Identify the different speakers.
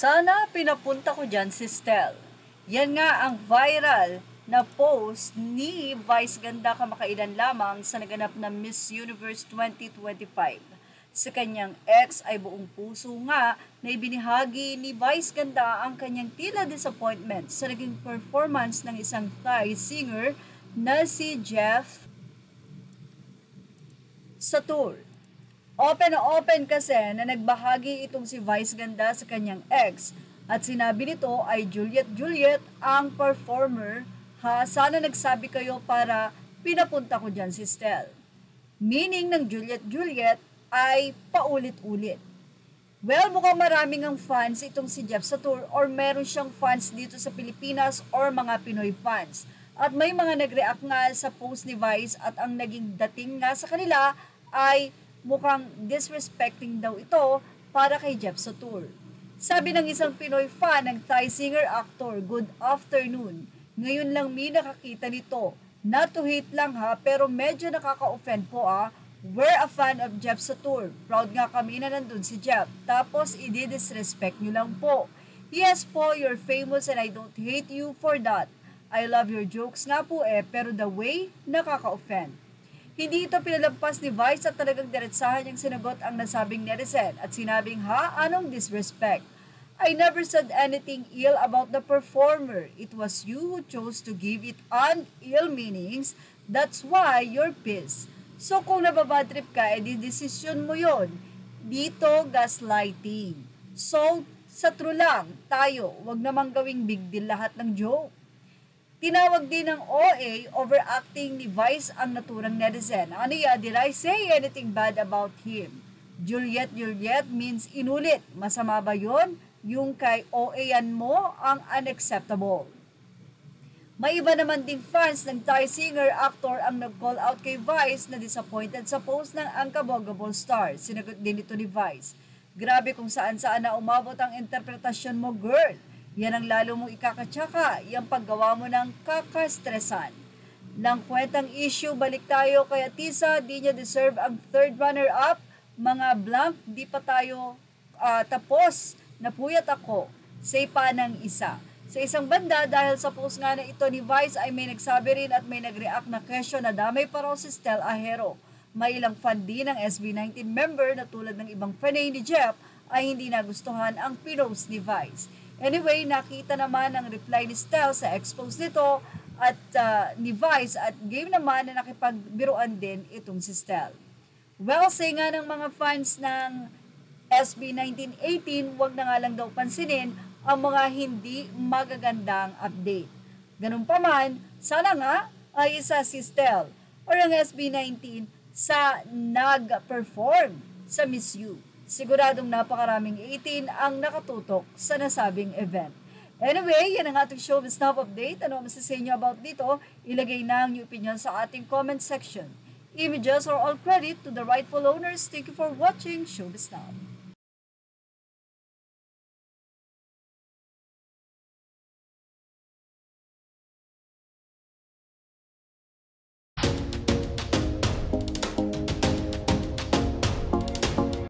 Speaker 1: Sana pinapunta ko dyan si Stel. Yan nga ang viral na post ni Vice Ganda kamakailan lamang sa naganap na Miss Universe 2025. Sa kanyang ex ay buong puso nga na ibinahagi ni Vice Ganda ang kanyang tila disappointment sa naging performance ng isang Thai singer na si Jeff sa tour. Open na open kasi na nagbahagi itong si Vice Ganda sa kanyang ex at sinabi nito ay Juliet ang performer, ha, sana nagsabi kayo para pinapunta ko dyan si Stel. Meaning ng Juliet ay paulit-ulit. Well, mukhang maraming ang fans itong si Jeff sa tour or meron siyang fans dito sa Pilipinas or mga Pinoy fans. At may mga nag-react nga sa post ni Vice at ang naging dating nga sa kanila ay mukhang disrespecting daw ito para kay Jeff sa tour. Sabi ng isang Pinoy fan ng Thai singer-actor, good afternoon. Ngayon lang mi nakakita nito. Not to hate lang ha, pero medyo nakaka-offend po ah. We're a fan of Jeff sa tour. Proud nga kami na nandun si Jeff. Tapos i-disrespect nyo lang po. Yes po, you're famous and I don't hate you for that. I love your jokes nga po pero the way, nakaka-offend. Hindi ito pinalampas ni Vice at talagang diretsahan niyang sinagot ang nasabing netizen at sinabing ha, anong disrespect? I never said anything ill about the performer. It was you who chose to give it ill meanings. That's why you're pissed. So kung nababadrip ka, edi desisyon mo yon. Dito, gaslighting. So, sa true lang, tayo, wag namang gawing big deal lahat ng joke. Tinawag din ng OA, overacting ni Vice ang naturang netizen. Ano ya, did I say anything bad about him? Juliet means inulit. Masama ba yun? Yung kay OA-yan mo ang unacceptable. May iba naman ding fans ng Thai singer-actor ang nag-call out kay Vice na disappointed sa post ng Unkaboggable Star. Sinagot din ito ni Vice. Grabe kung saan-saan na umabot ang interpretasyon mo, girl. Yan ang lalo mong ikakatsaka, yung paggawa mo ng kakastresan. Nang kwentang issue, balik tayo kay Atisa, di niya deserve ang third runner-up. Mga blank, di pa tayo tapos. Napuyat ako, say pa ng isa. Sa isang banda, dahil sa post nga na ito ni Vice ay may nagsabi rin at may nag-react na question na damay pa raw si Stel Ahero. May ilang fan din ng SB19 member na tulad ng ibang fanay ni Jeff ay hindi nagustuhan ang pinost ni Vice. Anyway, nakita naman ang reply ni Stel sa expose nito at ni Vice at game naman na nakipagbiruan din itong si Stel. Well, say nga ng mga fans ng SB1918, wag na nga lang daw pansinin ang mga hindi magagandang update. Ganun pa man, sana nga ay isa si Stel or ang SB19 sa nag-perform sa Miss You. Siguradong napakaraming 18 ang nakatutok sa nasabing event. Anyway, yan ang ating Showbiz Now update. Ano ang masasay nyo about dito? Ilagay na ang inyong opinion sa ating comment section. Images or all credit to the rightful owners. Thank you for watching Showbiz Now.